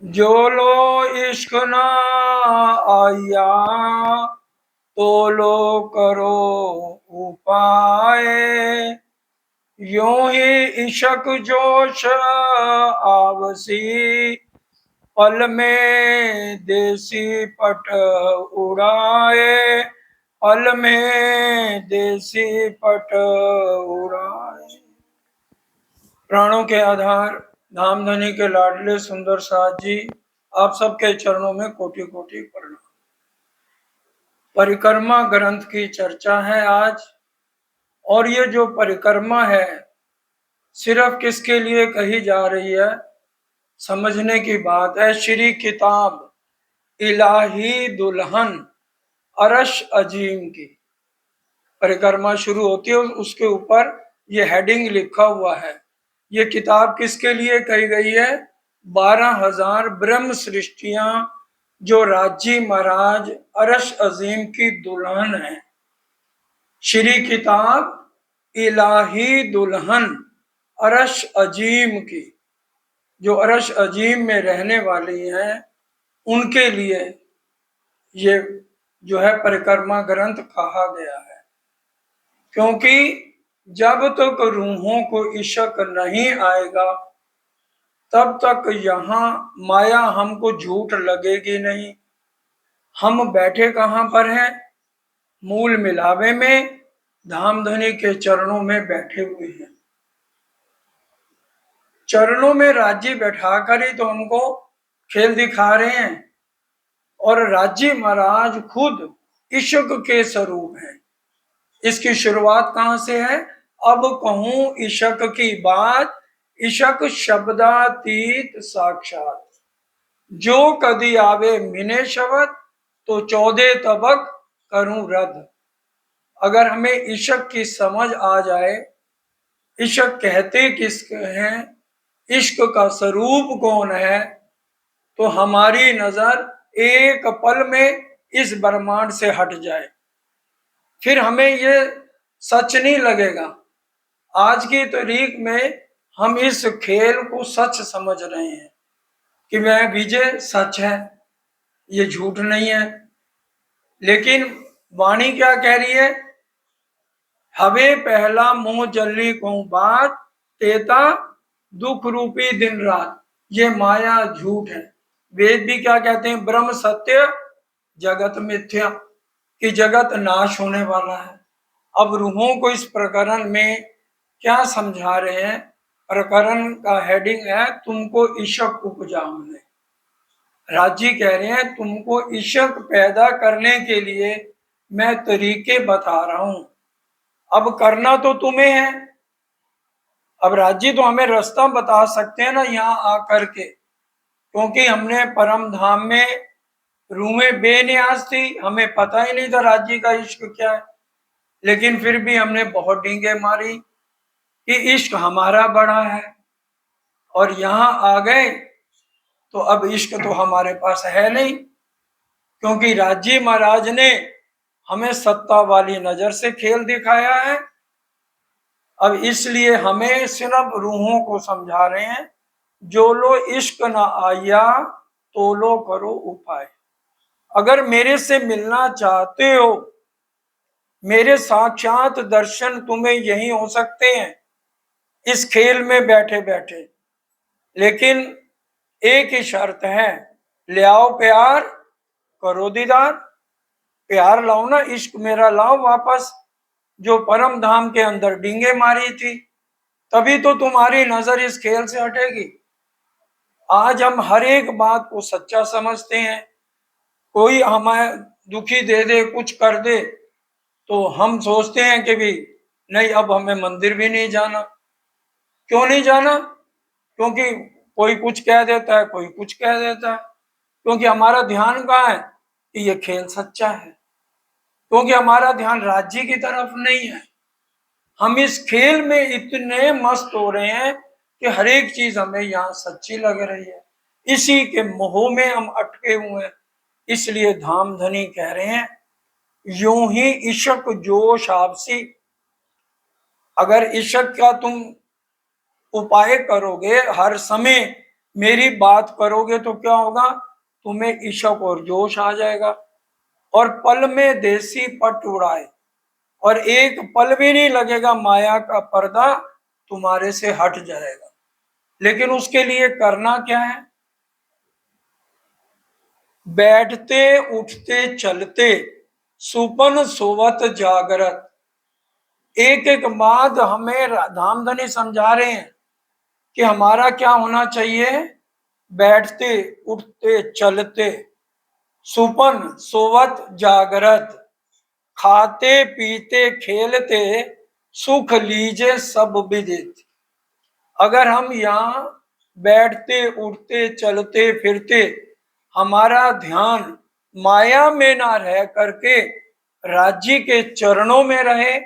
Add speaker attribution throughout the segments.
Speaker 1: जो लो इश्क ना आया तो लो करो उपाय। यूं ही इश्क जोश आवसी पल में देसी पट उड़ाए। पल में देसी पट उड़ाए। प्राणों के आधार धामधनी के लाडले सुंदर साथ जी, आप सबके चरणों में कोटि कोटि प्रणाम। परिक्रमा ग्रंथ की चर्चा है आज। और ये जो परिक्रमा है सिर्फ किसके लिए कही जा रही है, समझने की बात है। श्री किताब इलाही दुल्हन अरश अजीम की परिक्रमा शुरू होती है, उसके ऊपर ये हेडिंग लिखा हुआ है। ये किताब किसके लिए कही गई है? 12,000 ब्रह्म सृष्टियां जो राजी महाराज अरश अजीम की दुल्हन है। श्री किताब इलाही दुल्हन अरश अजीम की, जो अरश अजीम में रहने वाली हैं उनके लिए ये जो है परिक्रमा ग्रंथ कहा गया है। क्योंकि जब तक रूहों को इश्क नहीं आएगा तब तक यहाँ माया हमको झूठ लगेगी नहीं। हम बैठे कहाँ पर हैं? मूल मिलावे में, धामधनी के चरणों में बैठे हुए हैं। चरणों में राज्य बैठाकर ही तो हमको खेल दिखा रहे हैं। और राज्य महाराज खुद इश्क के स्वरूप हैं। इसकी शुरुआत कहां से है? अब कहूं इश्क की बात, इश्क शब्दातीत साक्षात। जो कदी आवे मिने शब्द तो 14 तबक करूं रद्द। अगर हमें इश्क की समझ आ जाए, इश्क कहते किसके हैं, इश्क का स्वरूप कौन है, तो हमारी नजर एक पल में इस ब्रह्मांड से हट जाए। फिर हमें ये सच नहीं लगेगा। आज की तारीख में हम इस खेल को सच समझ रहे हैं कि मैं विजय सच है, ये झूठ नहीं है। लेकिन वाणी क्या कह रही है? हवे पहला मोह जल्ली को बात तेता दुख रूपी दिन रात। ये माया झूठ है। वेद भी क्या कहते हैं? ब्रह्म सत्य जगत मिथ्या, कि जगत नाश होने वाला है। अब रूहों को इस प्रकरण में क्या समझा रहे हैं? प्रकरण का हेडिंग है तुमको इश्क उपजा हमने। राजी कह रहे हैं तुमको इश्क पैदा करने के लिए मैं तरीके बता रहा हूं। अब करना तो तुम्हें है। अब राजी तो हमें रास्ता बता सकते हैं ना यहाँ आकर के, क्योंकि हमने परम धाम में रूहें बेनियाज थी, हमें पता ही नहीं था राजी का इश्क क्या है। लेकिन फिर भी हमने बहुत डींगे मारी कि इश्क हमारा बड़ा है। और यहाँ आ गए तो अब इश्क तो हमारे पास है नहीं, क्योंकि राजी महाराज ने हमें सत्ता वाली नजर से खेल दिखाया है। अब इसलिए हमें सिर्फ रूहों को समझा रहे हैं, जो लो इश्क ना आया तो लो करो उपाय। अगर मेरे से मिलना चाहते हो, मेरे साक्षात दर्शन तुम्हें यही हो सकते हैं इस खेल में बैठे बैठे। लेकिन एक ही शर्त है, ले आओ प्यार करो दीदार। प्यार लाओ ना, इश्क मेरा लाओ वापस, जो परम धाम के अंदर डींगे मारी थी। तभी तो तुम्हारी नजर इस खेल से हटेगी। आज हम हर एक बात को सच्चा समझते हैं। कोई हमें दुखी दे दे, कुछ कर दे, तो हम सोचते हैं कि भी नहीं, अब हमें मंदिर भी नहीं जाना। क्यों नहीं जाना? क्योंकि कोई कुछ कह देता है, कोई कुछ कह देता है। क्योंकि हमारा ध्यान कहाँ है कि ये खेल सच्चा है। क्योंकि हमारा ध्यान राज्य की तरफ नहीं है। हम इस खेल में इतने मस्त हो रहे हैं कि हर एक चीज हमें यहाँ सच्ची लग रही है। इसी के मोह में हम अटके हुए हैं। इसलिए धामधनी कह रहे हैं यूं ही इश्क जोश आपसी। अगर इश्क का तुम उपाय करोगे, हर समय मेरी बात करोगे तो क्या होगा, तुम्हें इशक और जोश आ जाएगा और पल में देसी पट उड़ाए, और एक पल भी नहीं लगेगा माया का पर्दा तुम्हारे से हट जाएगा। लेकिन उसके लिए करना क्या है, बैठते उठते चलते सुपन सोवत जागरत। एक एक बात हमें धामधनी समझा रहे हैं कि हमारा क्या होना चाहिए, बैठते उठते चलते सुपन सोवत जागरत, खाते पीते खेलते सुख लीजे सब विदित। अगर हम यहाँ बैठते उठते चलते फिरते हमारा ध्यान माया में ना रह करके राज्य के चरणों में रहे,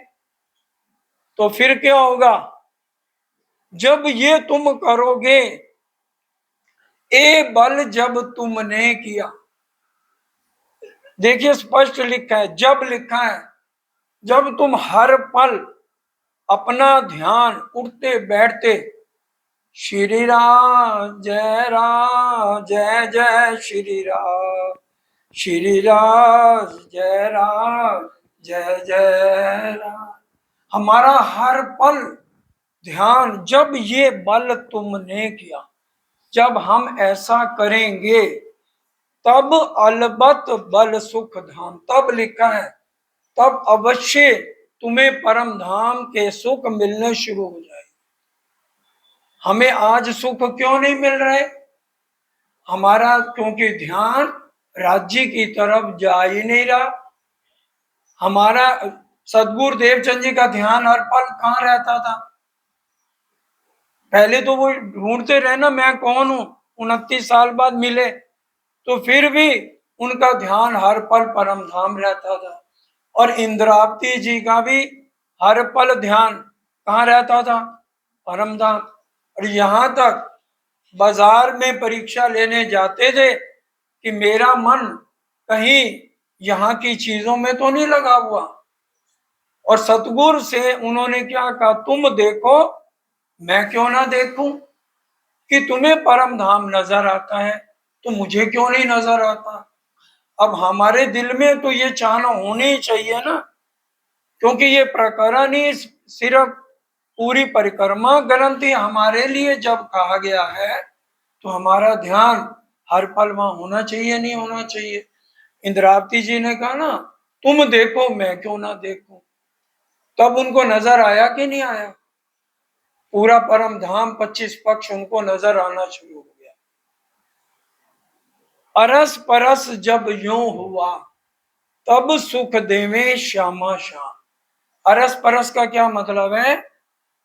Speaker 1: तो फिर क्या होगा, जब ये तुम करोगे, ए बल जब तुमने किया। देखिए स्पष्ट लिखा है, जब लिखा है, जब तुम हर पल अपना ध्यान उठते बैठते श्री राम जय जय श्री राम जय जय राम, हमारा हर पल ध्यान, जब ये बल तुमने किया, जब हम ऐसा करेंगे तब अलबत बल सुख धाम, तब लिखा है तब अवश्य तुम्हें परम धाम के सुख मिलने शुरू हो जाए। हमें आज सुख क्यों नहीं मिल रहे, हमारा क्योंकि ध्यान राज्य की तरफ जा ही नहीं रहा। हमारा सदगुरु देवचंद जी का ध्यान हर पल कहाँ रहता था, पहले तो वो ढूंढते रहे ना मैं कौन हूं, 29 साल बाद मिले, तो फिर भी उनका ध्यान हर पल परम धाम रहता था। और इंद्रावती जी का भी हर पल ध्यान कहाँ रहता था, परम धाम। और यहाँ तक बाजार में परीक्षा लेने जाते थे कि मेरा मन कहीं यहाँ की चीजों में तो नहीं लगा हुआ, और सतगुरु से उन्होंने क्या कहा, तुम देखो मैं क्यों ना देखूं, कि तुम्हें परम धाम नजर आता है तो मुझे क्यों नहीं नजर आता। अब हमारे दिल में तो ये चाहना होनी ही चाहिए ना, क्योंकि ये प्रकरण ही सिर्फ पूरी परिक्रमा ग्रंथि हमारे लिए जब कहा गया है तो हमारा ध्यान हर पल वहां होना चाहिए, नहीं होना चाहिए। इंद्रावती जी ने कहा ना, तुम देखो मैं क्यों ना देखूं, तब उनको नजर आया कि नहीं आया, पूरा परम धाम 25 पक्ष उनको नजर आना शुरू हो गया। अरस परस जब यूं हुआ तब सुख देवे श्यामा श्याम। अरस परस का क्या मतलब है,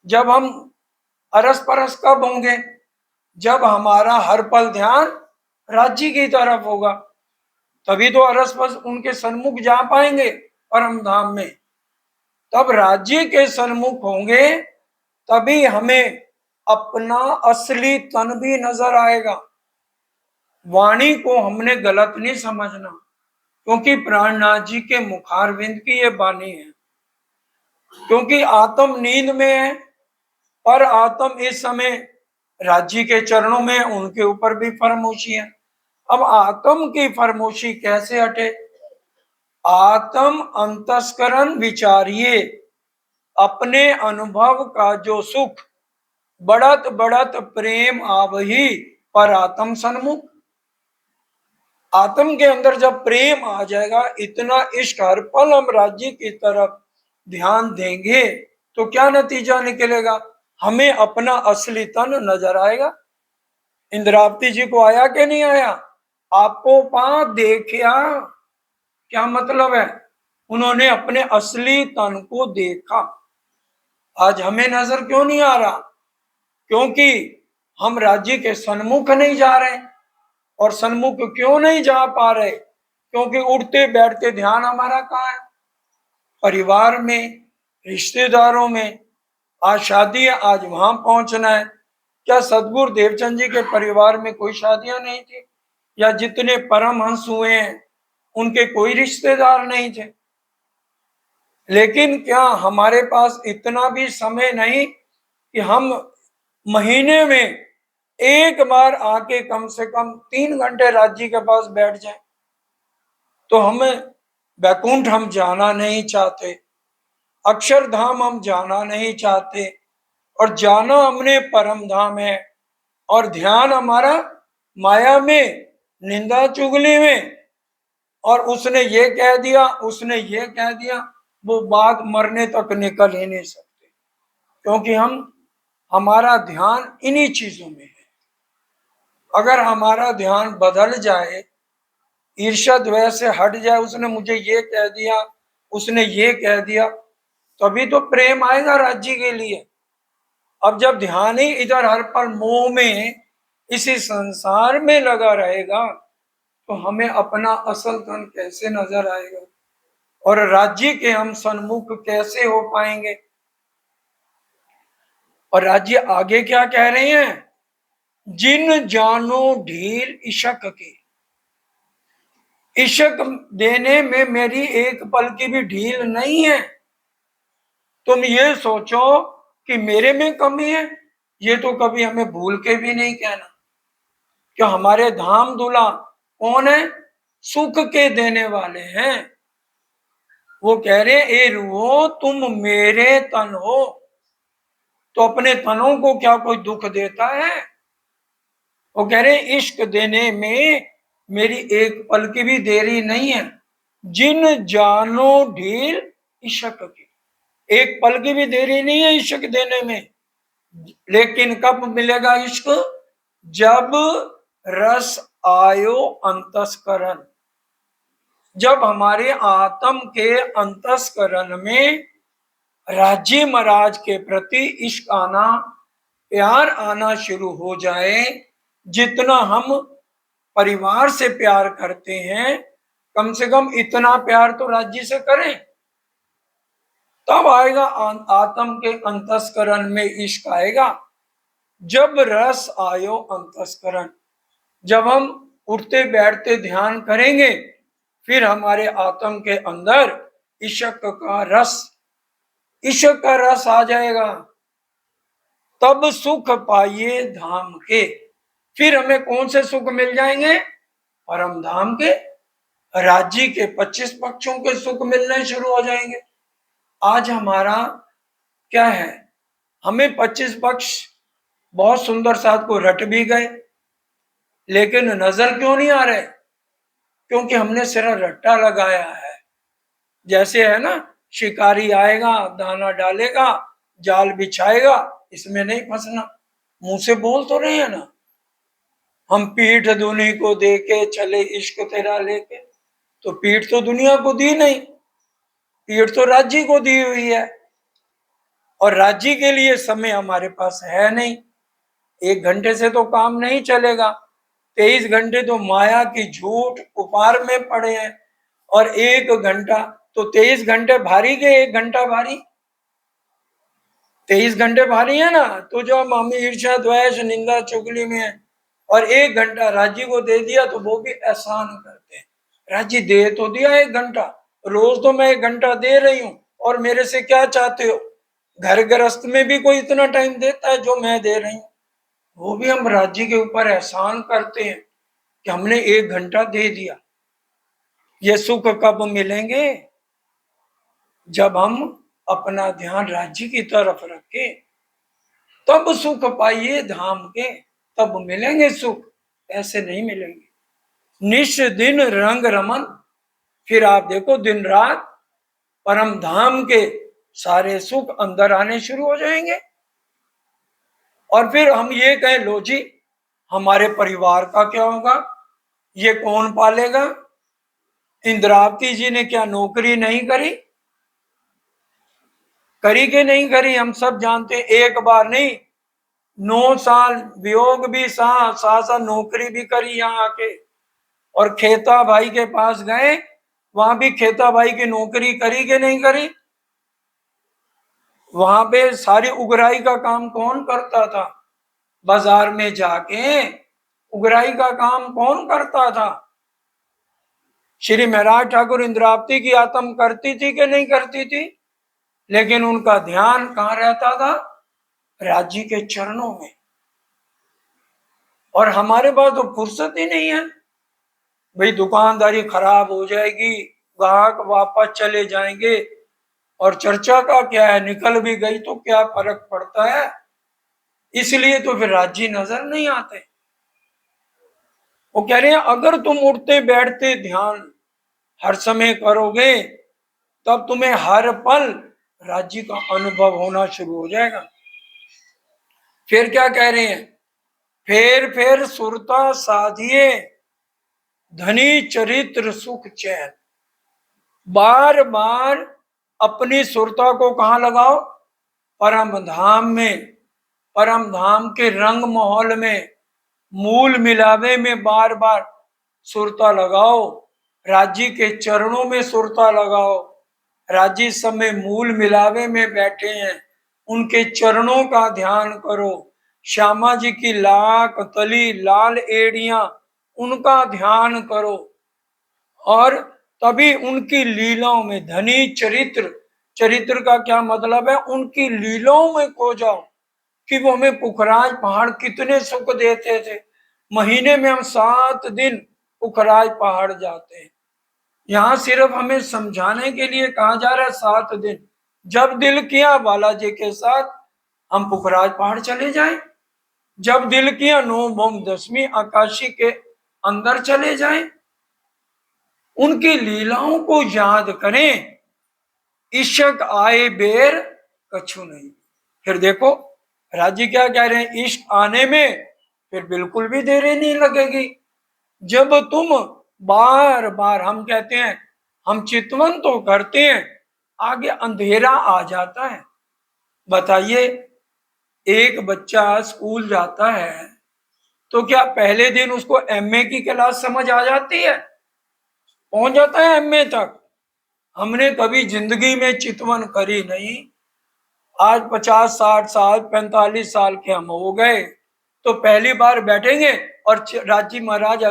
Speaker 1: जब हम अरस परस कब होंगे, जब हमारा हर पल ध्यान राज्य की तरफ होगा, तभी तो अरस परस उनके सन्मुख जा पाएंगे परम धाम में। तब राज्य के सन्मुख होंगे तभी हमें अपना असली तन भी नजर आएगा। वाणी को हमने गलत नहीं समझना, क्योंकि प्राणनाथ जी के मुखारविंद की ये वाणी है। क्योंकि आत्म नींद में है, पर आत्म इस समय राज्य के चरणों में, उनके ऊपर भी फरमोशी है। अब आत्म की फरमोशी कैसे हटे, आत्म अंतस्करण विचारिए अपने अनुभव का जो सुख, बढ़त बढ़त प्रेम आवही पर आत्म सन्मुख। आत्म के अंदर जब प्रेम आ जाएगा, इतना इश्क, हर पल हम राज्य की तरफ ध्यान देंगे तो क्या नतीजा निकलेगा, हमें अपना असली तन नजर आएगा। इंद्रावती जी को आया कि नहीं आया, आपको पा देखा, क्या मतलब है, उन्होंने अपने असली तन को देखा। आज हमें नजर क्यों नहीं आ रहा, क्योंकि हम राज्य के सन्मुख नहीं जा रहे। और सन्मुख क्यों नहीं जा पा रहे, क्योंकि उठते बैठते ध्यान हमारा कहाँ है, परिवार में, रिश्तेदारों में। आज शादी है, आज वहां पहुंचना है। क्या सदगुरु देवचंद जी के परिवार में कोई शादियां नहीं थी, या जितने परमहंस हुए हैं उनके कोई रिश्तेदार नहीं थे। लेकिन क्या हमारे पास इतना भी समय नहीं कि हम महीने में एक बार आके कम से कम 3 घंटे राज्य के पास बैठ जाए तो हमें वैकुंठ हम जाना नहीं चाहते, अक्षरधाम हम जाना नहीं चाहते, और जाना हमने परम धाम है। और ध्यान हमारा माया में, निंदा चुगली में, और उसने ये कह दिया, उसने ये कह दिया, वो बात मरने तक निकल ही नहीं सकते, क्योंकि हमारा ध्यान इन्हीं चीजों में है। अगर हमारा ध्यान बदल जाए, ईर्ष्या द्वेष से हट जाए, उसने मुझे ये कह दिया, उसने ये कह दिया, तभी तो प्रेम आएगा राज्य के लिए। अब जब ध्यान ही इधर हर पल मोह में, इसी संसार में लगा रहेगा, तो हमें अपना असल धन कैसे नजर आएगा और राज्य के हम सन्मुख कैसे हो पाएंगे। और राज्य आगे क्या कह रहे हैं, जिन जानो ढील इशक की, इशक देने में मेरी एक पल की भी ढील नहीं है। तुम ये सोचो कि मेरे में कमी है, ये तो कभी हमें भूल के भी नहीं कहना। क्यों, हमारे धाम दूल्हा कौन है, सुख के देने वाले हैं। वो कह रहे ए रूहो तुम मेरे तन हो, तो अपने तनों को क्या कोई दुख देता है। वो कह रहे इश्क देने में मेरी एक पल की भी देरी नहीं है। जिन जानो ढील इश्क की, एक पल की भी देरी नहीं है इश्क देने में। लेकिन कब मिलेगा इश्क, जब रस आयो अंतस्करण, जब हमारे आत्म के अंतस्करण में राज्य महाराज के प्रति इश्क आना, प्यार आना शुरू हो जाए। जितना हम परिवार से प्यार करते हैं, कम से कम इतना प्यार तो राज्य से करें, तब आएगा आत्म के अंतस्करण में इश्क आएगा। जब रस आयो अंतस्करण, जब हम उठते बैठते ध्यान करेंगे, फिर हमारे आत्म के अंदर इश्क का रस, इश्क का रस आ जाएगा। तब सुख पाइए धाम के, फिर हमें कौन से सुख मिल जाएंगे, परम धाम के, राज्य के 25 पक्षों के सुख मिलने शुरू हो जाएंगे। आज हमारा क्या है, हमें 25 पक्ष बहुत सुंदर साथ को रट भी गए, लेकिन नजर क्यों नहीं आ रहे, क्योंकि हमने सिर्फ रट्टा लगाया है। जैसे है ना, शिकारी आएगा, दाना डालेगा, जाल बिछाएगा, इसमें नहीं फंसना, मुंह से बोल तो रहे हैं ना, हम पीठ दुनी को दे के चले इश्क तेरा लेके, तो पीठ तो दुनिया को दी नहीं, पीठ तो राज्य को दी हुई है, और राज्य के लिए समय हमारे पास है नहीं। 1 घंटे से तो काम नहीं चलेगा, 23 घंटे तो माया की झूठ उपहार में पड़े हैं, और 1 घंटा तो 23 घंटे भारी के 1 घंटा भारी, 23 घंटे भारी है ना। तो जब हम ईर्ष्या द्वेष निंदा चुगली में है, और 1 घंटा राज्य को दे दिया, तो वो भी एहसान करते हैं, राज्य दे तो दिया 1 घंटा, रोज तो मैं 1 घंटा दे रही हूँ, और मेरे से क्या चाहते हो। घर गृहस्थ में भी कोई इतना टाइम देता है जो मैं दे रही हूँ, वो भी हम राज्य के ऊपर एहसान करते हैं कि हमने 1 घंटा दे दिया। ये सुख कब मिलेंगे, जब हम अपना ध्यान राज्य की तरफ रखें, तब सुख पाइए धाम के, तब मिलेंगे सुख, ऐसे नहीं मिलेंगे। निश दिन रंग रमन, फिर आप देखो दिन रात परम धाम के सारे सुख अंदर आने शुरू हो जाएंगे। और फिर हम ये कहें लो जी हमारे परिवार का क्या होगा, ये कौन पालेगा। इंद्रावती जी ने क्या नौकरी नहीं करी, करी कि नहीं करी, हम सब जानते। एक बार नहीं, 9 साल वियोग भी सहा, साथ नौकरी भी करी यहाँ आके, और खेता भाई के पास गए, वहां भी खेता भाई की नौकरी करी कि नहीं करी। वहां पे सारी उगराई का काम कौन करता था, बाजार में जाके उगराई का काम कौन करता था। श्री महाराज ठाकुर इंद्रावती की आत्म करती थी कि नहीं करती थी, लेकिन उनका ध्यान कहाँ रहता था, राज्य के चरणों में। और हमारे पास तो फुर्सत ही नहीं है। भाई दुकानदारी खराब हो जाएगी, ग्राहक वापस चले जाएंगे, और चर्चा का क्या है, निकल भी गई तो क्या फर्क पड़ता है। इसलिए तो फिर राजी नजर नहीं आते। वो कह रहे हैं अगर तुम उठते बैठते ध्यान हर समय करोगे, तब तुम्हें हर पल राज्य का अनुभव होना शुरू हो जाएगा। फिर क्या कह रहे हैं, फेर सुरता साधिए धनी चरित्र सुख चैन। बार बार अपनी सुरता को कहां लगाओ, परम धाम में, परम धाम के रंग माहौल में, मूल मिलावे में बार बार सुरता लगाओ। राजी के चरणों में सुरता लगाओ। राजी समय मूल मिलावे में बैठे हैं, उनके चरणों का ध्यान करो। श्यामा जी की लाख तली लाल एड़ियां, उनका ध्यान करो। और तभी उनकी लीलाओं में धनी चरित्र, चरित्र का क्या मतलब है, उनकी लीलाओं में खो जाओ कि वो हमें पुखराज पहाड़ कितने सुख देते थे। महीने में हम 7 दिन पुखराज पहाड़ जाते हैं। यहाँ सिर्फ हमें समझाने के लिए कहा जा रहा है 7 दिन। जब दिल किया बालाजी के साथ हम पुखराज पहाड़ चले जाएं, जब दिल किया 9 भौम 10वीं आकाशी के अंदर चले जाएं, उनकी लीलाओं को याद करें। इश्क आए बेर कछु नहीं। फिर देखो राजी क्या कह रहे हैं, इश्क आने में फिर बिल्कुल भी देरी नहीं लगेगी। जब तुम बार बार, हम कहते हैं हम चितवन तो करते हैं, आगे अंधेरा आ जाता है। बताइए, एक बच्चा स्कूल जाता है तो क्या पहले दिन उसको एमए की क्लास समझ आ जाती है, पहुंच जाता है एमए तक। हमने कभी जिंदगी में चितवन करी नहीं। आज 50 60 साल 45 साल के हम हो गए, तो पहली बार बैठेंगे और राजी महाराज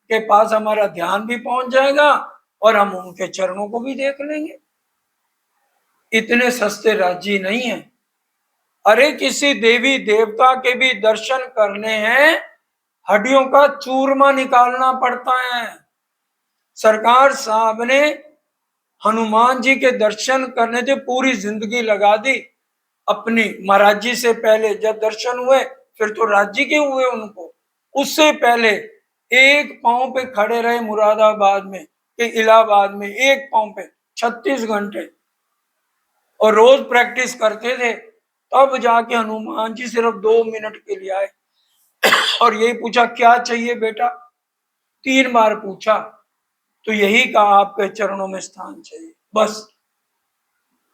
Speaker 1: के पास हमारा ध्यान भी पहुंच जाएगा और हम उनके चरणों को भी देख लेंगे। इतने सस्ते राजी नहीं है। अरे किसी देवी देवता के भी दर्शन करने हैं, हड्डियों का चूरमा निकालना पड़ता है। सरकार साहब ने हनुमान जी के दर्शन करने थे, पूरी जिंदगी लगा दी अपनी। महाराज जी से पहले जब दर्शन हुए, फिर तो राज्य के हुए उनको। उससे पहले एक पांव पे खड़े रहे मुरादाबाद में कि इलाहाबाद में, एक पांव पे 36 घंटे, और रोज प्रैक्टिस करते थे। तब जाके हनुमान जी सिर्फ 2 मिनट के लिए आए और यही पूछा क्या चाहिए बेटा, 3 बार पूछा, तो यही कहा आपके चरणों में स्थान चाहिए, बस।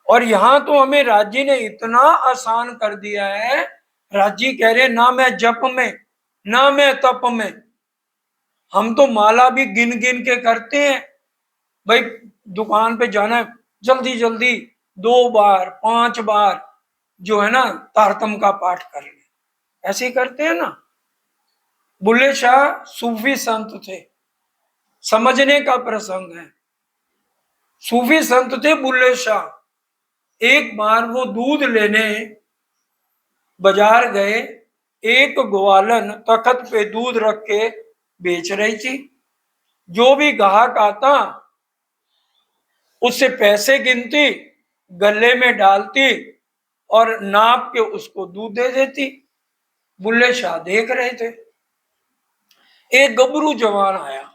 Speaker 1: और यहां तो हमें राज्य ने इतना आसान कर दिया है। राज्य कह रहे ना मैं जप में, ना मैं तप में, हम तो माला भी गिन गिन के करते हैं। भाई दुकान पे जाना है, जल्दी जल्दी 2 बार 5 बार जो है ना तारतम का पाठ कर ले, ऐसे ही करते हैं ना। बुल्ले शाह सूफी संत थे, समझने का प्रसंग है। सूफी संत थे बुल्ले शाह। एक बार वो दूध लेने बाजार गए, एक ग्वालन तखत पे दूध रख के बेच रही थी। जो भी ग्राहक आता उससे पैसे गिनती, गले में डालती और नाप के उसको दूध दे देती। बुल्ले शाह देख रहे थे। एक गबरू जवान आया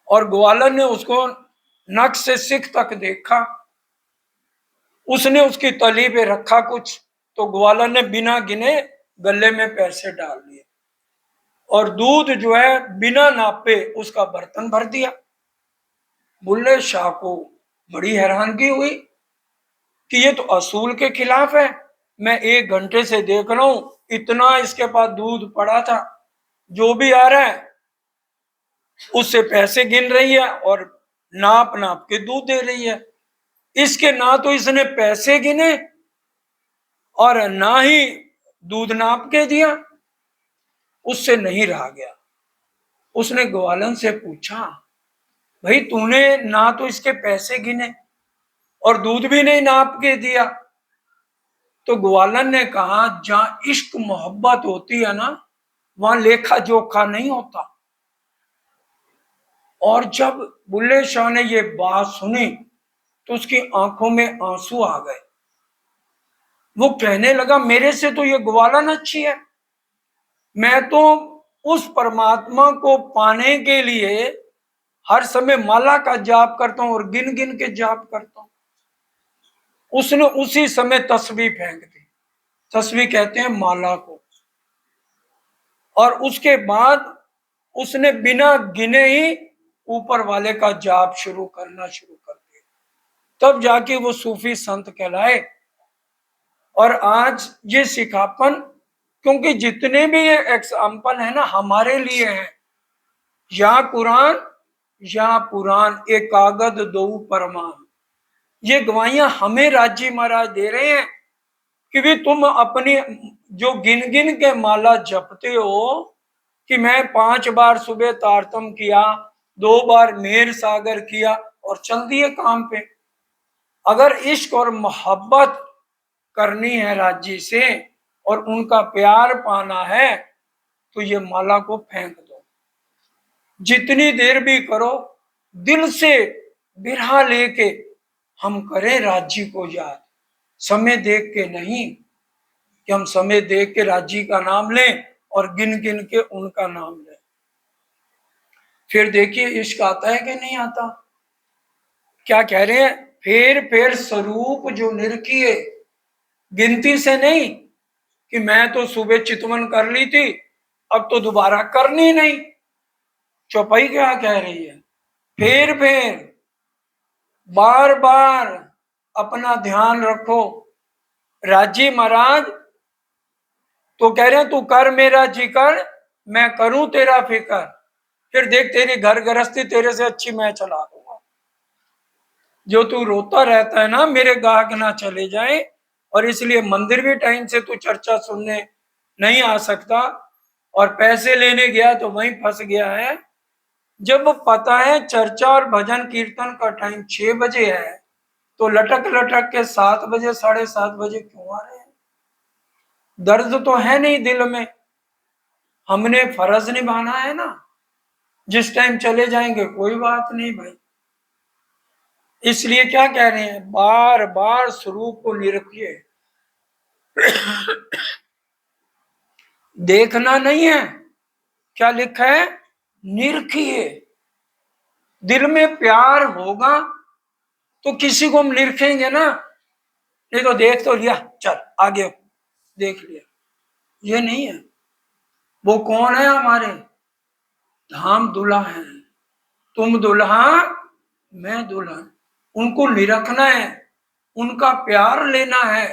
Speaker 1: और ग्वालन ने उसको नक से सिख तक देखा। उसने उसकी तली पे रखा कुछ, तो ग्वालन ने बिना गिने गले में पैसे डाल दिए और दूध जो है बिना नापे उसका बर्तन भर दिया। बुल्ले शाह को बड़ी हैरानगी हुई कि ये तो असूल के खिलाफ है। मैं 1 घंटे से देख रहा हूं, इतना इसके पास दूध पड़ा था, जो भी आ रहा है उससे पैसे गिन रही है और नाप नाप के दूध दे रही है। इसके ना तो इसने पैसे गिने और ना ही दूध नाप के दिया। उससे नहीं रहा गया। उसने ग्वालन से पूछा, भाई तूने ना तो इसके पैसे गिने और दूध भी नहीं नाप के दिया। तो ग्वालन ने कहा, जहां इश्क मोहब्बत होती है ना, वहां लेखा जोखा नहीं होता। और जब बुल्ले शाह ने ये बात सुनी तो उसकी आंखों में आंसू आ गए। वो कहने लगा, मेरे से तो ये ग्वालन अच्छी है, मैं तो उस परमात्मा को पाने के लिए हर समय माला का जाप करता हूं और गिन गिन के जाप करता हूं। उसने उसी समय तस्बीह फेंक दी। तस्बीह कहते हैं माला को। और उसके बाद उसने बिना गिने ही ऊपर वाले का जाप शुरू कर दिया। तब जाके वो सूफी संत कहलाए। और आज ये सिखापन, क्योंकि जितने भी ये एग्जाम्पल है ना हमारे लिए हैं, या कुरान या पुराण एक कागज दो परमान, ये गवाहियां हमें राजी महाराज दे रहे हैं कि भी तुम अपनी जो गिन गिन के माला जपते हो कि मैं 5 बार सुबह तारतम किया, 2 बार मेर सागर किया और चल दिए काम पे। अगर इश्क और मोहब्बत करनी है राज्य से और उनका प्यार पाना है तो ये माला को फेंक दो। जितनी देर भी करो, दिल से बिरहा लेके हम करें राज्य को याद, समय देख के नहीं कि हम समय देख के राज्य का नाम लें और गिन गिन के उनका नाम लें। फिर देखिए इश्क आता है कि नहीं आता। क्या कह रहे हैं, फेर स्वरूप जो निरखिए, गिनती से नहीं कि मैं तो सुबह चितवन कर ली थी अब तो दोबारा करनी नहीं। चौपाई क्या कह रही है, फेर बार बार अपना ध्यान रखो। राजी महाराज तो कह रहे हैं तू कर मेरा जिक्र, मैं करूं तेरा फिक्र, फिर देख तेरी घर गृहस्थी तेरे से अच्छी मैं चला दूंगा। जो तू रोता रहता है ना मेरे गाहक ना चले जाए, और इसलिए मंदिर भी टाइम से तू चर्चा सुनने नहीं आ सकता और पैसे लेने गया तो वहीं फंस गया है। जब पता है चर्चा और भजन कीर्तन का टाइम 6 बजे है तो लटक लटक के 7 बजे 7:30 बजे क्यों आ रहे हैं? दर्द तो है नहीं दिल में, हमने फर्ज निभाना है ना। जिस टाइम चले जाएंगे कोई बात नहीं भाई। इसलिए क्या कह रहे हैं, बार बार स्वरूप को निरखिए। देखना नहीं है, क्या लिखा है, निरखिए। दिल में प्यार होगा तो किसी को हम निरखेंगे ना, नहीं तो देख तो लिया चल आगे देख लिया, ये नहीं है। वो कौन है, हमारे धाम दुल्हा है, तुम दुल्हा मैं दुल्हन, उनको निरखना है, उनका प्यार लेना है।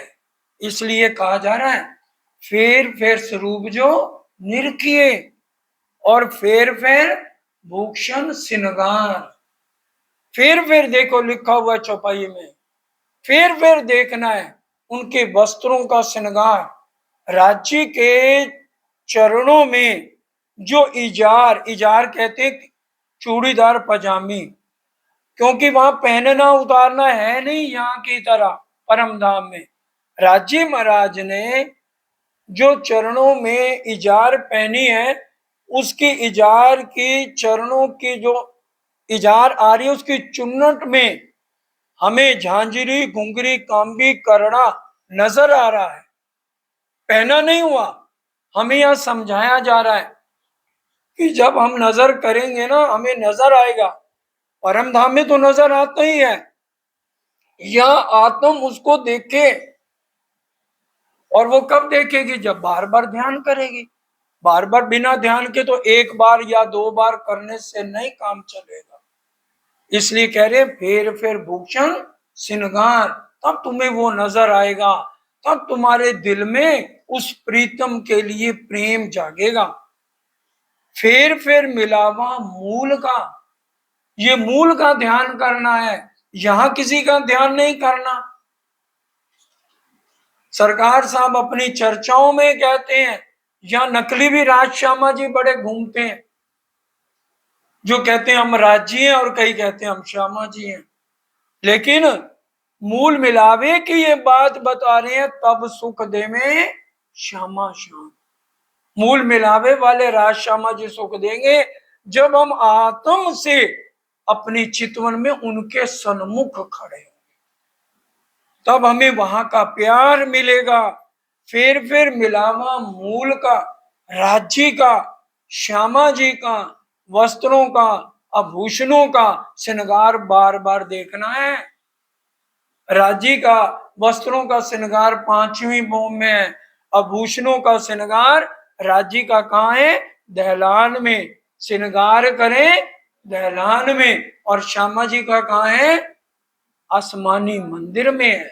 Speaker 1: इसलिए कहा जा रहा है फेर स्वरूप जो निरखिए, और फेर भूषण सिनगार। फिर देखो लिखा हुआ चौपाई में, फिर देखना है उनके वस्त्रों का श्रृंगार। राज्य के चरणों में जो इजार कहते हैं चूड़ीदार पजामी, क्योंकि वहां पहनना उतारना है नहीं यहाँ की तरह परम धाम में। राज्य महाराज ने जो चरणों में इजार पहनी है, उसकी इजार की चरणों की जो इजार आ रही है उसकी चुन्नट में हमें झांझरी घुंघरी कांबी करड़ा नजर आ रहा है। पहना नहीं हुआ, हमें यह समझाया जा रहा है कि जब हम नजर करेंगे ना हमें नजर आएगा। परम धाम में तो नजर आता ही है, या आत्म उसको देखे। और वो कब देखेगी, जब बार बार ध्यान करेगी। बार बार बिना ध्यान के तो 1 बार या 2 बार करने से नहीं काम चलेगा। इसलिए कह रहे फेर भूषण श्रृंगार, तब तुम्हें वो नजर आएगा, तब तुम्हारे दिल में उस प्रीतम के लिए प्रेम जागेगा। फेर मिलावा मूल का, ये मूल का ध्यान करना है, यहां किसी का ध्यान नहीं करना। सरकार साहब अपनी चर्चाओं में कहते हैं, यहां नकली भी राज श्यामा जी बड़े घूमते हैं, जो कहते हैं हम राजी हैं और कई कहते हैं हम श्यामा जी हैं। लेकिन मूल मिलावे की ये बात बता रहे हैं, तब सुख दे में श्यामा श्याम। मूल मिलावे वाले राज श्यामा जी सुख देंगे जब हम आत्म से अपनी चितवन में उनके सन्मुख खड़े, तब हमें वहां का प्यार मिलेगा। फिर मिलावा मूल का, राज्य का, श्यामा जी का, वस्त्रों का, आभूषणों का श्रृंगार बार बार देखना है। राज्य का, वस्त्रों का श्रृंगार पांचवी भूम में है, आभूषणों का श्रृंगार राज्य का कहाँ है? दहलान में। श्रृंगार करें दहलान में, और श्यामा जी का कहाँ है? आसमानी मंदिर में है।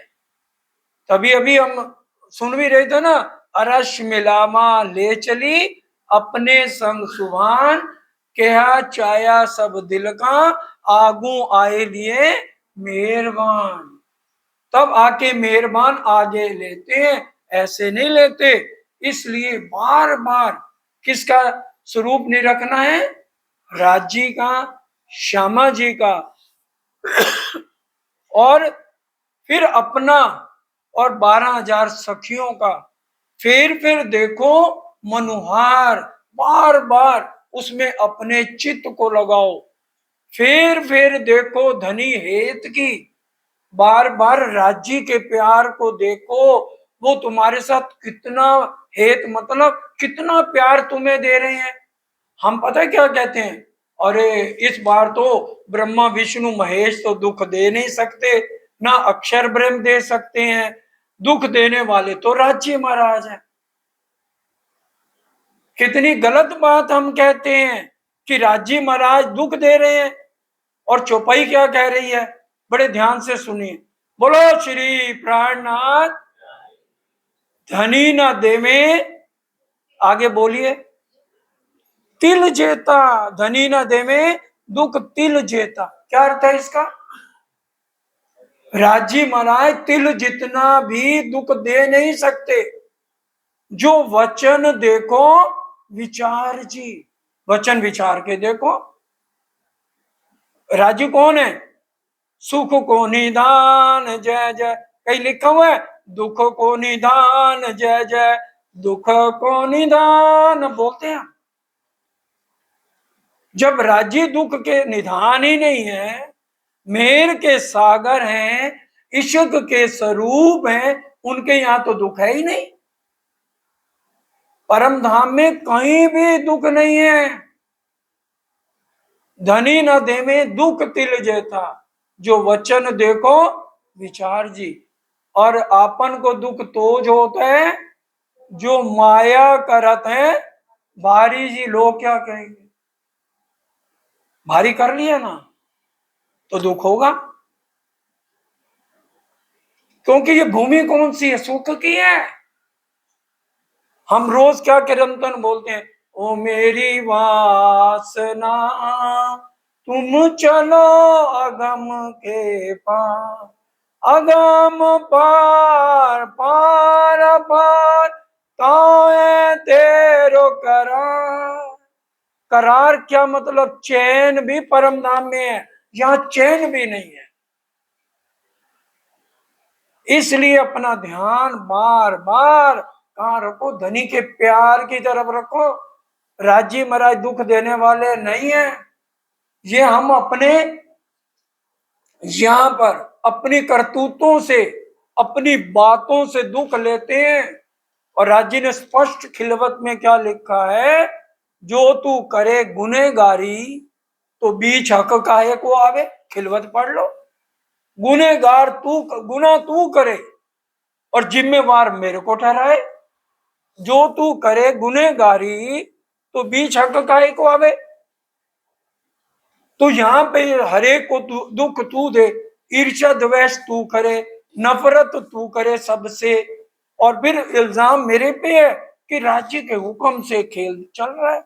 Speaker 1: तभी अभी हम सुन भी रहे थे ना, अरश मिलामा ले चली अपने संग सुभान, कहा चाया सब दिल का आगू आए लिए मेहरबान। तब आके मेहरबान आगे लेते हैं, ऐसे नहीं लेते। इसलिए बार बार किसका स्वरूप नहीं रखना है? राज्य का, श्यामा जी का, और फिर अपना, और 12,000 सखियों का। फिर देखो मनुहार, बार बार उसमें अपने चित्त को लगाओ। फिर देखो धनी हेत की, बार बार राज्य के प्यार को देखो, वो तुम्हारे साथ कितना हेत, मतलब कितना प्यार तुम्हें दे रहे हैं। हम पता है क्या कहते हैं? अरे इस बार तो ब्रह्मा विष्णु महेश तो दुख दे नहीं सकते, ना अक्षर ब्रह्म दे सकते हैं, दुख देने वाले तो राज्य महाराज है। कितनी गलत बात हम कहते हैं कि राज्य महाराज दुख दे रहे हैं। और चौपाई क्या कह रही है? बड़े ध्यान से सुनिए। बोलो श्री प्राणनाथ धनी न देवे, आगे बोलिए, तिल जेता। धनी न देवे दुख तिल जेता। क्या अर्थ है इसका? राज्य महाराज तिल जितना भी दुख दे नहीं सकते। जो वचन देखो विचार जी, वचन विचार के देखो। राज्य कौन है? सुख को निदान जय जय, कहीं लिखा हुआ है दुख को निदान जय जय, दुख को निदान बोलते हैं। जब राज्य दुख के निधान ही नहीं है, मेर के सागर हैं, इश्क के स्वरूप हैं, उनके यहां तो दुख है ही नहीं। परम धाम में कहीं भी दुख नहीं है। धनी न देवे दुख तिल जेता, जो वचन देखो विचार जी। और आपन को दुख तो जो होता है जो माया करत है भारी जी। लोग क्या कहेंगे? भारी कर लिया ना तो दुख होगा, क्योंकि ये भूमि कौन सी है? सुख की है। हम रोज क्या किरंतन बोलते हैं? ओ मेरी वासना तुम चलो अगम के पार, अगम पार पार पार ताए तेरो करार। करार क्या मतलब? चैन भी परम धाम में है, यहां चैन भी नहीं है। इसलिए अपना ध्यान बार बार कहां रखो? धनी के प्यार की तरफ रखो। राज्य महाराज दुख देने वाले नहीं है। ये हम अपने यहां पर अपनी करतूतों से, अपनी बातों से दुख लेते हैं। और राज्य ने स्पष्ट खिलवत में क्या लिखा है? जो तू करे गुनेगारी तो बीच हक काहे को आवे। खिलवत पढ़ लो। गुनेगार तू, गुना तू करे और जिम्मेवार मेरे को ठहराए। जो तू करे गुनेगारी तो बीच हक काहे को आवे। तो यहां पे हरेक को दुख तू दे, ईर्ष्या द्वेष तू करे, नफरत तू करे सबसे, और फिर इल्जाम मेरे पे है कि राज्य के हुक्म से खेल चल रहा है।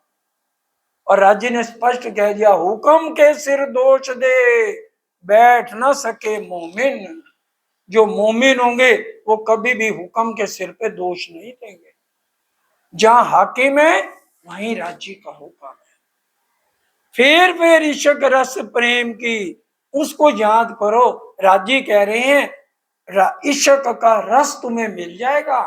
Speaker 1: और राज्य ने स्पष्ट कह दिया, हुक्म के सिर दोष दे बैठ ना सके मोमिन। जो मोमिन होंगे वो कभी भी हुक्म के सिर पे दोष नहीं देंगे। जहां हाकिम है वहीं राज्य का हुक्म है। फिर इश्क रस प्रेम की उसको याद करो। राज्य कह रहे हैं इश्क का रस तुम्हें मिल जाएगा।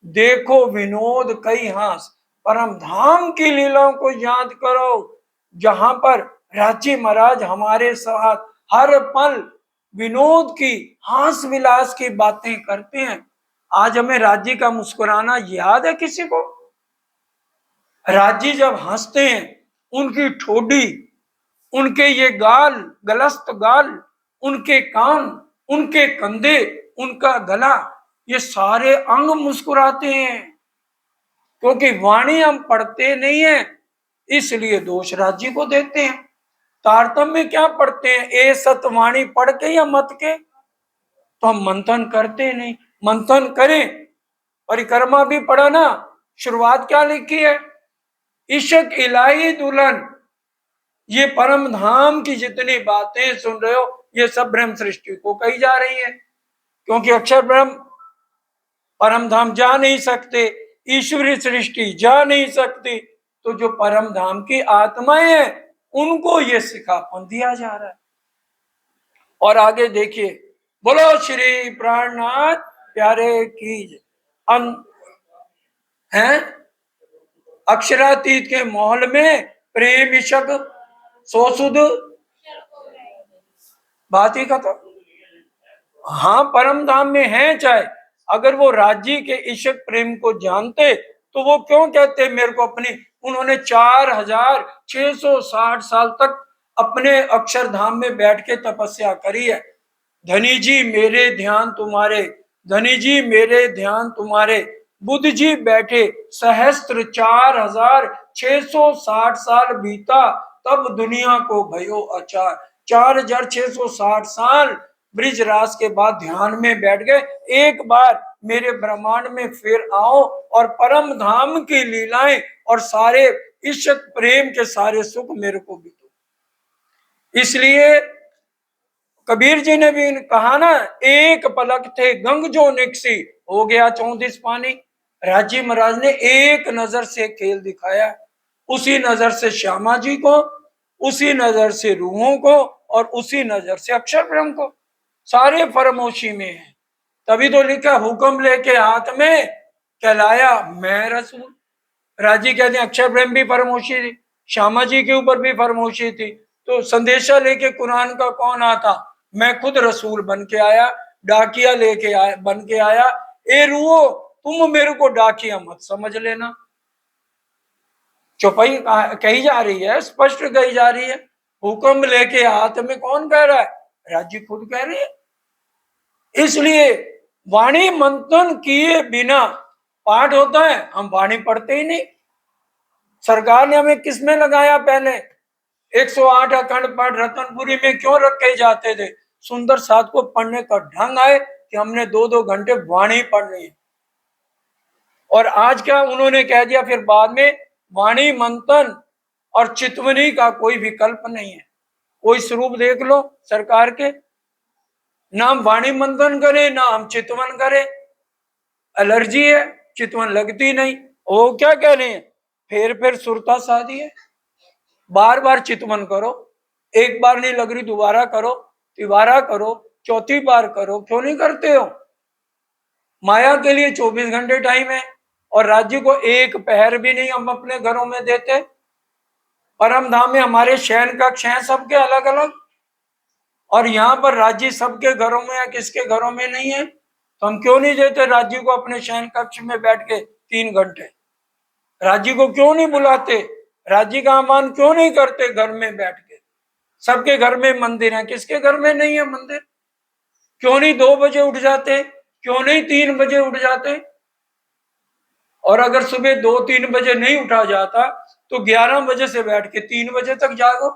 Speaker 1: देखो विनोद कई हास, परम धाम की लीलाओं को याद करो, जहां पर राज्य महाराज हमारे साथ हर पल विनोद की, हास विलास की बातें करते हैं। आज हमें राज्य का मुस्कुराना याद है किसी को? राज्य जब हंसते हैं, उनकी ठोडी, उनके ये गाल, गलस्त गाल, उनके कान, उनके कंधे, उनका गला, ये सारे अंग मुस्कुराते हैं। क्योंकि वाणी हम पढ़ते नहीं है, इसलिए दोष राज्य को देते हैं। तारतम्य क्या पढ़ते हैं? ए सतवाणी पढ़ के या मत के? तो हम मंथन करते नहीं। मंथन करें। परिक्रमा भी पढ़ा ना, शुरुआत क्या लिखी है? इशक इलाही दुल्हन। ये परम धाम की जितनी बातें सुन रहे हो, ये सब ब्रह्म सृष्टि को कही जा रही है। क्योंकि अक्षर ब्रह्म परम धाम जा नहीं सकते, ईश्वरीय सृष्टि जा नहीं सकती, तो जो परम धाम की आत्माएं हैं, उनको ये सिखापन दिया जा रहा है। और आगे देखिए, बोलो श्री प्राणनाथ प्यारे की हैं अक्षरातीत के महल में प्रेम इशक सोसुद बात ही खत्म। हाँ, परम धाम में है, चाहे अगर वो राज्य के इशक प्रेम को जानते तो वो क्यों कहते मेरे को अपनी, उन्होंने 4660 साल तक अपने अक्षरधाम में बैठ के तपस्या करी है। धनी जी मेरे ध्यान तुम्हारे, धनी जी मेरे ध्यान तुम्हारे, बुद्ध जी बैठे सहस्त्र 4660 साल बीता, तब दुनिया को भयो अचार। 4660 साल ब्रिजराज के बाद ध्यान में बैठ गए। एक बार मेरे ब्रह्मांड में फिर आओ और परम धाम की लीलाएं और सारे इश्क प्रेम के सारे सुख मेरे को भी दो। इसलिए कबीर जी ने भी कहा ना, एक पलक थे गंग जो निकसी, हो गया 34 पानी। राज्य महाराज ने एक नजर से खेल दिखाया, उसी नजर से श्यामा जी को, उसी नजर से रूहों को, और उसी नजर से अक्षर ब्रह्म को। सारे फरमोशी में है। तभी तो लिखा, हुक्म लेके हाथ में कहलाया मैं रसूल। राजी कहते हैं अक्षर ब्रह्म भी फरमोशी थी, श्यामा जी के ऊपर भी फरमोशी थी, तो संदेशा लेके कुरान का कौन आता? मैं खुद रसूल बन के आया, डाकिया लेके आया, बन के आया। ए रूहो, तुम मेरे को डाकिया मत समझ लेना। चौपाई कही जा रही है, स्पष्ट कही जा रही है। हुक्म लेके हाथ में कौन कह रहा है? राज्य खुद कह रही है। इसलिए वाणी मंथन किए बिना पाठ होता है, हम वाणी पढ़ते ही नहीं। सरकार ने हमें किसमें लगाया? पहले 108 अखंड पाठ रतनपुरी में क्यों रखे जाते थे? सुंदर साथ को पढ़ने का ढंग आए कि हमने 2-2 घंटे वाणी पढ़नी है। और आज क्या उन्होंने कह दिया फिर बाद में, वाणी मंथन और चितवनी का कोई विकल्प नहीं है। कोई स्वरूप देख लो सरकार के, ना हम वाणी मंथन करें ना हम चितवन करें, एलर्जी है, चितवन लगती नहीं। वो क्या कह रहे हैं? फिर सुरता शादी है, बार बार चितवन करो, एक बार नहीं लग रही दोबारा करो, तिबारा करो, चौथी बार करो, क्यों नहीं करते हो? माया के लिए 24 घंटे टाइम है, और राज्य को एक पहर भी नहीं हम अपने घरों में देते। परम धाम में हमारे शयन कक्ष हैं सबके अलग अलग, और यहाँ पर राज्य सबके घरों में है, किसके घरों में नहीं है? तो हम क्यों नहीं देते राज्य को अपने शयन कक्ष में बैठ के 3 घंटे? राज्य को क्यों नहीं बुलाते? राज्य का आह्वान क्यों नहीं करते घर में बैठ के? सबके घर में मंदिर है, किसके घर में नहीं है मंदिर? क्यों नहीं 2 बजे उठ जाते? क्यों नहीं 3 बजे उठ जाते? और अगर सुबह 2-3 बजे नहीं उठा जाता तो 11 बजे से बैठ के 3 बजे तक जागो।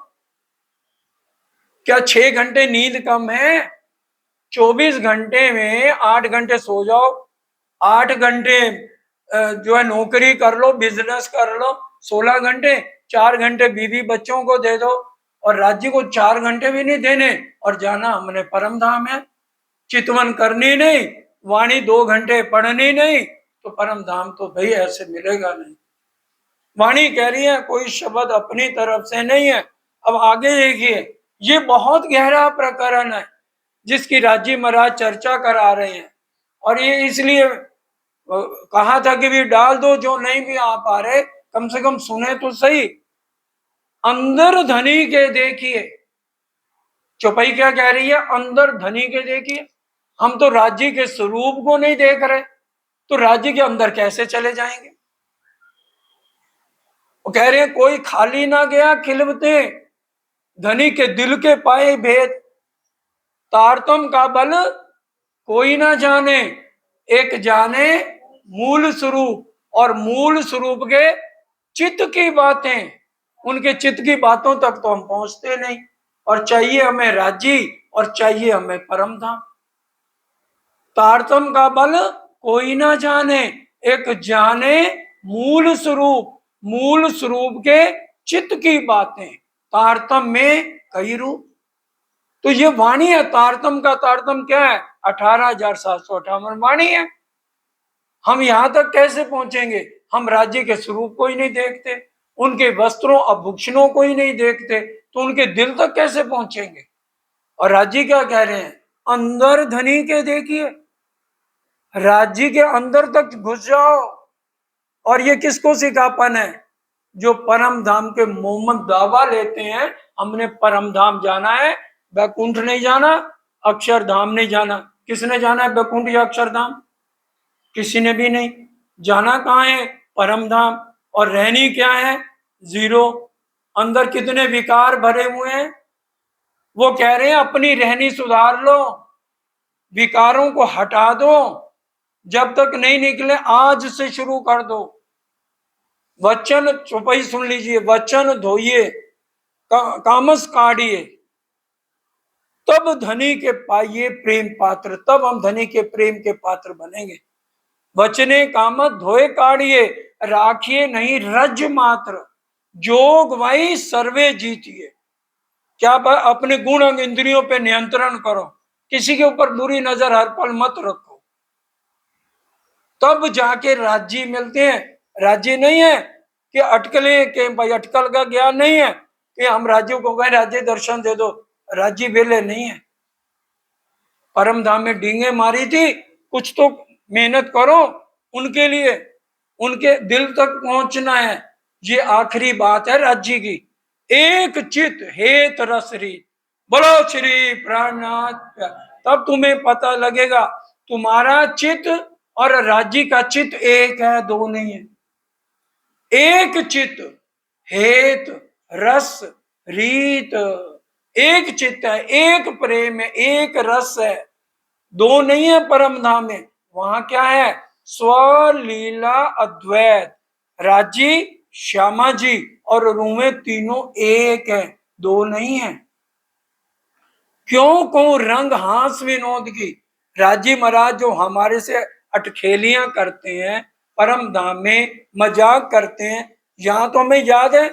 Speaker 1: क्या 6 घंटे नींद कम है? 24 घंटे में 8 घंटे सो जाओ, 8 घंटे जो है नौकरी कर लो, बिजनेस कर लो, 16 घंटे, 4 घंटे बीवी बच्चों को दे दो, और राज्य को 4 घंटे भी नहीं देने, और जाना हमने परम धाम है। चितवन करनी नहीं, वाणी 2 घंटे पढ़नी नहीं, तो परम धाम तो भाई ऐसे मिलेगा नहीं। वाणी कह रही है कोई शब्द अपनी तरफ से नहीं है। अब आगे देखिए, ये बहुत गहरा प्रकरण है जिसकी राज्य महाराज चर्चा करा रहे हैं, और ये इसलिए कहा था कि भी डाल दो जो नहीं भी आ पा रहे, कम से कम सुने तो सही। अंदर धनी के देखिए, चौपाई क्या कह रही है? अंदर धनी के देखिए। हम तो राज्य के स्वरूप को नहीं देख रहे, तो राज्य के अंदर कैसे चले जाएंगे? वो कह रहे हैं कोई खाली ना गया खिलवते, धनी के दिल के पाए भेद, तारतम का बल कोई ना जाने, एक जाने मूल स्वरूप। और मूल स्वरूप के चित्त की बातें, उनके चित्त की बातों तक तो हम पहुंचते नहीं। और चाहिए हमें राज्य, और चाहिए हमें परम धाम। तारतम का बल कोई ना जाने, एक जाने मूल स्वरूप। मूल स्वरूप के चित्त की बातें, तारतम में कई रूप। तो ये वाणी है तारतम का। तारतम क्या है? 18,758 वाणी है। हम यहां तक कैसे पहुंचेंगे? हम राज्य के स्वरूप को ही नहीं देखते, उनके वस्त्रों आभूषणों को ही नहीं देखते, तो उनके दिल तक कैसे पहुंचेंगे? और राज्य क्या कह रहे हैं? अंदर धनी के देखिए, राज्य के अंदर तक घुस जाओ। और ये किसको सिखापन है? जो परम धाम के मोहम्मद दावा लेते हैं, हमने परम धाम जाना है, बैकुंठ नहीं जाना, अक्षरधाम नहीं जाना। किसने जाना है बैकुंठ या अक्षरधाम? किसी ने भी नहीं। जाना कहाँ है? परम धाम। और रहनी क्या है? जीरो। अंदर कितने विकार भरे हुए हैं? वो कह रहे हैं अपनी रहनी सुधार लो, विकारों को हटा दो। जब तक नहीं निकले आज से शुरू कर दो। वचन चौपाई सुन लीजिए, वचन धोइए, कामस काढ़िए, तब धनी के पाइए प्रेम पात्र। तब हम धनी के प्रेम के पात्र बनेंगे। वचने कामत धोए काढ़िए, राखिए नहीं रज मात्र, जोग वही सर्वे जीतिए। क्या अपने गुण अंग इंद्रियों पे नियंत्रण करो, किसी के ऊपर बुरी नजर हर पल मत रखो, तब जाके राज्य मिलते हैं। राज्य नहीं है कि अटकले के भाई, अटकल का ज्ञान नहीं है कि हम राज्यों को कहें राज्य दर्शन दे दो। राज्य बेले नहीं है। परम धाम में डींगे मारी थी, कुछ तो मेहनत करो उनके लिए, उनके दिल तक पहुंचना है। ये आखिरी बात है राज्य की। एक चित हेत रस रीत, बोलो श्री प्राणनाथ। तब तुम्हें पता लगेगा तुम्हारा चित और राज्य का चित एक है, दो नहीं है। एक चित हेत रस रीत, एक चित्त है, एक प्रेम है, एक रस है, दो नहीं है। परम धाम में वहां क्या है? स्वलीला अद्वैत, राजी श्यामा जी और रूमे तीनों एक है, दो नहीं है। क्यों को रंग हास विनोद की, राजी महाराज जो हमारे से अटखेलियां करते हैं, परम धाम में मजाक करते हैं। यहां तो हमें याद है,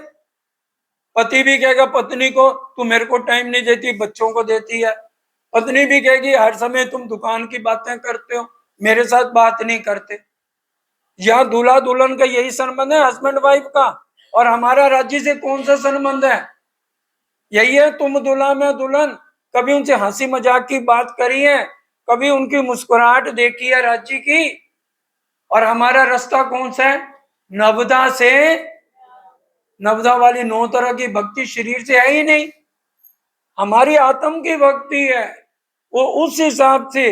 Speaker 1: पति भी कहेगा पत्नी को तू मेरे को टाइम नहीं देती, बच्चों को देती है। पत्नी भी कहेगी हर समय तुम दुकान की बातें करते हो, मेरे साथ बात नहीं करते। यहाँ दूल्हा दुल्हन का यही संबंध है, हस्बैंड वाइफ का। और हमारा राज्य से कौन सा संबंध है? यही है, तुम दूल्हा मैं दुल्हन। कभी उनसे हंसी मजाक की बात करी है? कभी उनकी मुस्कुराहट देखी है राज्य की? और हमारा रास्ता कौन सा है? नवदा से, नवदा वाली 9 तरह की भक्ति शरीर से है ही नहीं, हमारी आत्म की भक्ति है। वो उस हिसाब से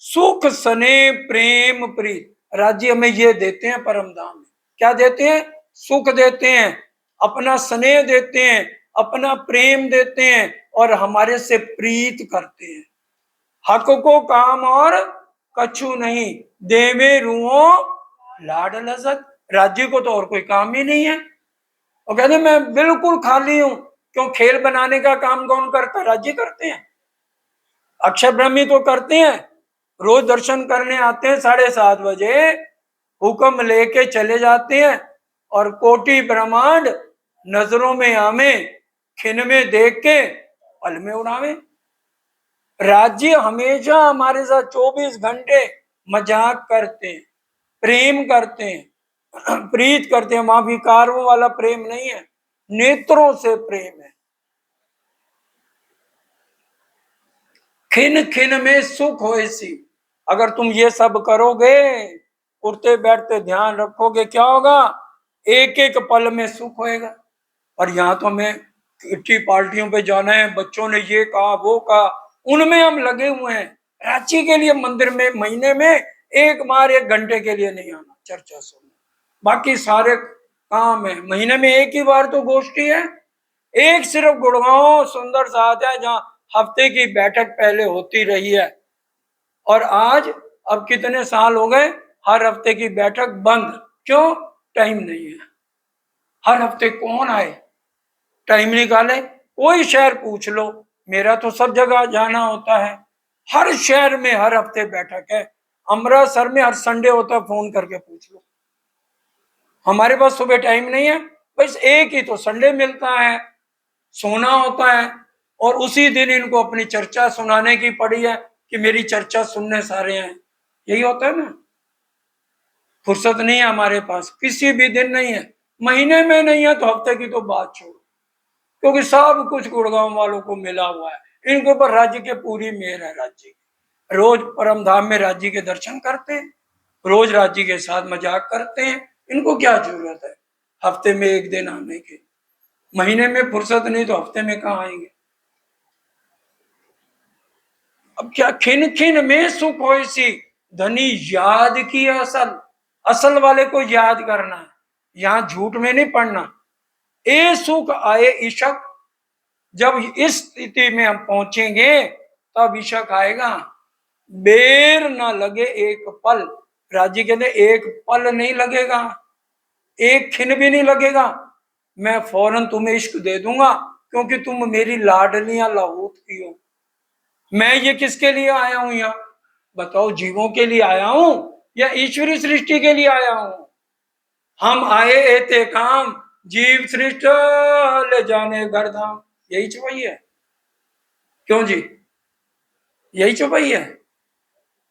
Speaker 1: सुख सने प्रेम प्रीत, राज्य हमें ये देते हैं परम धाम में। क्या देते हैं? सुख देते हैं, अपना स्नेह देते हैं, अपना प्रेम देते हैं, और हमारे से प्रीत करते हैं। हक को काम और कछु नहीं, देवे रुओ लाड लजत। राज्य को तो और कोई काम ही नहीं है। और कहते मैं बिल्कुल खाली हूं। क्यों? खेल बनाने का काम कौन करता? राज्य करते हैं। अक्षय ब्रह्मी तो करते हैं, रोज दर्शन करने आते हैं 7:30 बजे, हुक्म लेके चले जाते हैं, और कोटि ब्रह्मांड नजरों में आवे, खिन में देख के पल में उड़ावे। राज्य हमेशा हमारे साथ 24 घंटे मजाक करते हैं, प्रेम करते हैं, प्रीत करते हैं। वहां विकारों वाला प्रेम नहीं है, नेत्रों से प्रेम है। खिन खिन में सुख हो सी। अगर तुम ये सब करोगे, उठते बैठते ध्यान रखोगे, क्या होगा? एक एक पल में सुख होएगा। और यहाँ तो हमें किट्टी पार्टियों पे जाना है, बच्चों ने ये कहा वो कहा, उनमें हम लगे हुए हैं। रांची के लिए मंदिर में महीने में एक बार 1 घंटे के लिए नहीं आना चर्चा सुनने, बाकी सारे काम है। महीने में एक ही बार तो गोष्ठी है, एक सिर्फ गुड़गांव सुंदर साथ है जहाँ हफ्ते की बैठक पहले होती रही है, और आज अब कितने साल हो गए हर हफ्ते की बैठक बंद। क्यों? टाइम नहीं है। हर हफ्ते कौन आए, टाइम निकाले? कोई शहर पूछ लो, मेरा तो सब जगह जाना होता है, हर शहर में हर हफ्ते बैठक है। अमृतसर में हर संडे होता है, फोन करके पूछ लो। हमारे पास सुबह टाइम नहीं है, बस एक ही तो संडे मिलता है, सोना होता है, और उसी दिन इनको अपनी चर्चा सुनाने की पड़ी है कि मेरी चर्चा सुनने सारे हैं। यही होता है ना। फुर्सत नहीं है हमारे पास, किसी भी दिन नहीं है, महीने में नहीं है तो हफ्ते की तो बात छोड़ो, क्योंकि सब कुछ गुड़गांव वालों को मिला हुआ है। इनके ऊपर राज्य के पूरी मेहर है। राज्य रोज परम धाम में राज्य के दर्शन करते हैं, रोज राज्य के साथ मजाक करते हैं। इनको क्या जरूरत है हफ्ते में एक दिन आने की? महीने में फुर्सत नहीं तो हफ्ते में कहाँ आएंगे? अब क्या खिन खिन में सुख हो सी धनी याद की असल, असल वाले को याद करना है, यहां झूठ में नहीं पड़ना। ए सुख आए इशक, जब इस स्थिति में हम पहुंचेंगे तब इशक आएगा। बेर ना लगे एक पल, राजी कहते एक पल नहीं लगेगा, एक खिन भी नहीं लगेगा, मैं फौरन तुम्हें इश्क दे दूंगा, क्योंकि तुम मेरी लाडलियां लाहौत की हो। मैं ये किसके लिए आया हूं यहाँ बताओ? जीवों के लिए आया हूं या ईश्वरी सृष्टि के लिए आया हूं? हम आए एते काम, जीव सृष्टि ले जाने घर धाम। यही चौपाई है। क्यों जी? यही चौपाई है।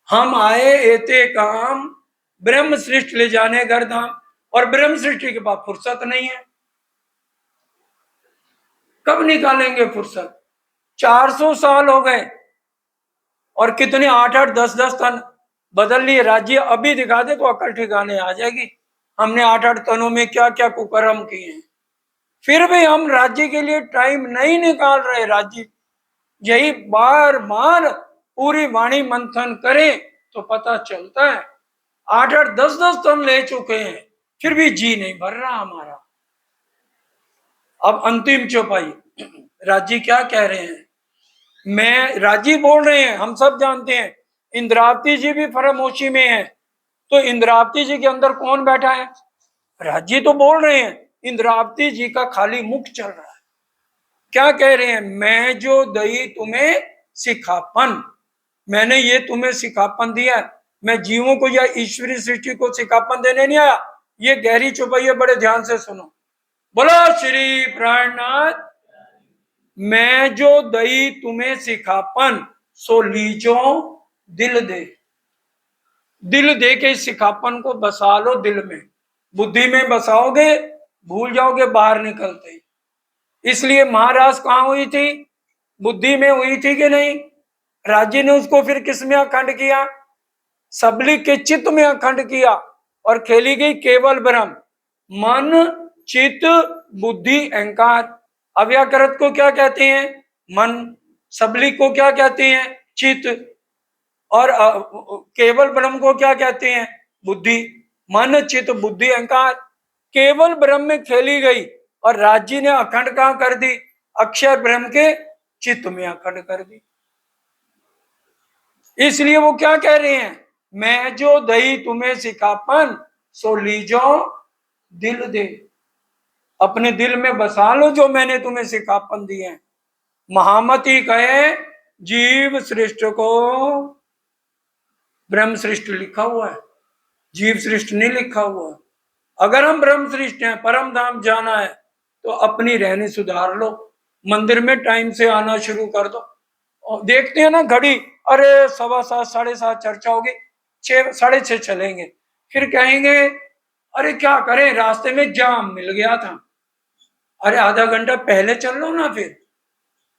Speaker 1: हम आए एते काम, ब्रह्म सृष्टि ले जाने घर धाम, और ब्रह्म सृष्टि के बाद फुर्सत नहीं है। कब निकालेंगे फुर्सत? 400 साल हो गए, और कितने 8-8 10-10 तन बदल लिए राज्य। अभी दिखा दे तो अकल ठिकाने आ जाएगी, हमने 8-8 तनों में क्या क्या कुकर्म किए हैं। फिर भी हम राज्य के लिए टाइम नहीं निकाल रहे। राज्य यही बार बार पूरी वाणी मंथन करें तो पता चलता है 8-8 10-10 तन ले चुके हैं, फिर भी जी नहीं भर रहा हमारा। अब अंतिम चौपाई, राज्य क्या कह रहे हैं? मैं राजी बोल रहे हैं, हम सब जानते हैं। इंद्रावती जी भी फरामोशी में है, तो इंद्रावती जी के अंदर कौन बैठा है? राजी तो बोल रहे हैं, इंद्रावती जी का खाली मुख चल रहा है। क्या कह रहे हैं? मैं जो दई तुम्हें सिखापन, मैंने ये तुम्हें सिखापन दिया, मैं जीवों को या ईश्वरी सृष्टि को सिखापन देने नहीं आया। ये गहरी चौपाई है, बड़े ध्यान से सुनो। बोलो श्री प्राणनाथ। मैं जो दई तुम्हें सिखापन, सो लीजो दिल दे। दिल दे के इस सिखापन को बसा लो दिल में। बुद्धि में बसाओगे भूल जाओगे बाहर निकलते। इसलिए महाराज कहाँ हुई थी? बुद्धि में हुई थी कि नहीं? राज्य ने उसको फिर किस में अखंड किया? सबली के चित्त में अखंड किया, और खेली गई केवल ब्रह्म, मन चित्त बुद्धि अहंकार। अव्याकृत को क्या कहते हैं? मन। सबली को क्या कहते हैं? चित्त। और केवल ब्रह्म को क्या कहते हैं? बुद्धि। मन चित्त बुद्धि अहंकार केवल ब्रह्म में खेली गई, और राज्य ने अखंड कहां कर दी? अक्षर ब्रह्म के चित्त में अखंड कर दी। इसलिए वो क्या कह रहे हैं? मैं जो दही तुम्हें सिखापन, सो लीजो दिल दे। अपने दिल में बसा लो जो मैंने तुम्हें सिखापन दिए हैं। महामती कहे जीव सृष्टि को, ब्रह्म सृष्टि लिखा हुआ है, जीव सृष्टि नहीं लिखा हुआ। अगर हम ब्रह्म सृष्टि हैं, परम धाम जाना है, तो अपनी रहनी सुधार लो, मंदिर में टाइम से आना शुरू कर दो। और देखते हैं ना घड़ी, अरे 7:15 7:30 चर्चा होगी, 6 6:30 चलेंगे, फिर कहेंगे अरे क्या करें रास्ते में जाम मिल गया था। अरे आधा घंटा पहले चल लो ना, फिर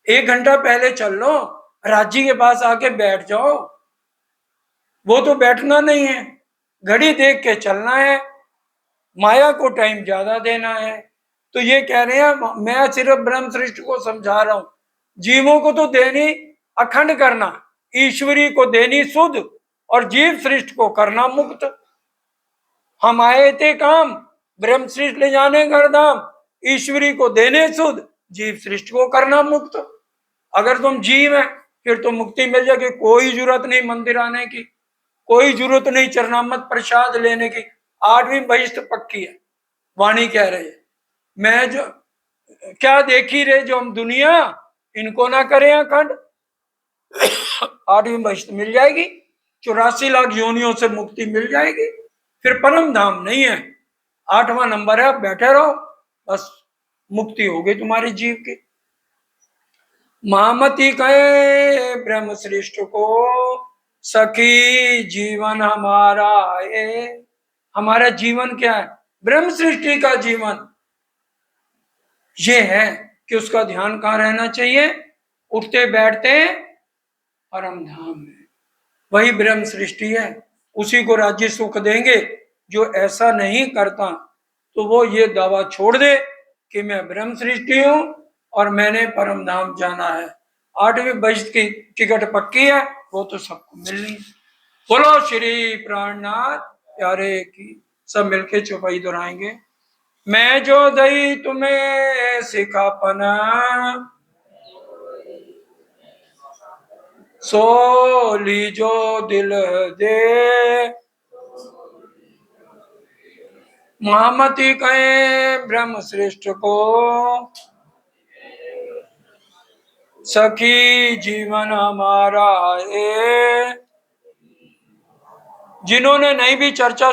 Speaker 1: 1 घंटा पहले चल लो, राज्य के पास आके बैठ जाओ। वो तो बैठना नहीं है, घड़ी देख के चलना है। माया को टाइम ज्यादा देना है। तो ये कह रहे हैं मैं सिर्फ ब्रह्म सृष्टि को समझा रहा हूं, जीवों को तो देनी अखंड करना, ईश्वरी को देनी शुद्ध, और जीव सृष्टि को करना मुक्त। हम आए थे काम ब्रह्म सृष्टि ले जाने घर धाम, ईश्वरी को देने शुद्ध, जीव सृष्टि को करना मुक्त। अगर तुम जीव है फिर तो मुक्ति मिल जाएगी, कोई जरूरत नहीं मंदिर आने की, कोई जरूरत नहीं चरणामृत प्रसाद लेने की। 8वीं बहिष्ठ पक्की है, वाणी कह रही है। मैं जो क्या देखी रहे जो हम दुनिया, इनको ना करें अखंड। 8वीं बहिष्ठ मिल जाएगी, 84 लाख योनियों से मुक्ति मिल जाएगी, फिर परम धाम नहीं है। 8वां नंबर है, आप बैठे रहो बस, मुक्ति हो गई तुम्हारी जीव की। महामती कहे ब्रह्म श्रेष्ठ को, सखी जीवन हमारा है। हमारा जीवन क्या है? ब्रह्म सृष्टि का जीवन ये है कि उसका ध्यान कहाँ रहना चाहिए? उठते बैठते परम धाम में, वही ब्रह्म सृष्टि है, उसी को राज्य सुख देंगे। जो ऐसा नहीं करता तो वो ये दावा छोड़ दे कि मैं ब्रह्म सृष्टि हूं और मैंने परम धाम जाना है। 8वीं बहिष्ठ की टिकट पक्की है, वो तो सबको मिलनी। बोलो श्री प्राणनाथ प्यारे की। सब मिलके चौपाई दोहराएंगे। मैं जो दई तुम्हें सिखापना, सो लीजो दिल दे। महामती कहे ब्रह्म श्रेष्ठ को, सखी जीवन हमारा है। जिन्होंने नहीं भी चर्चा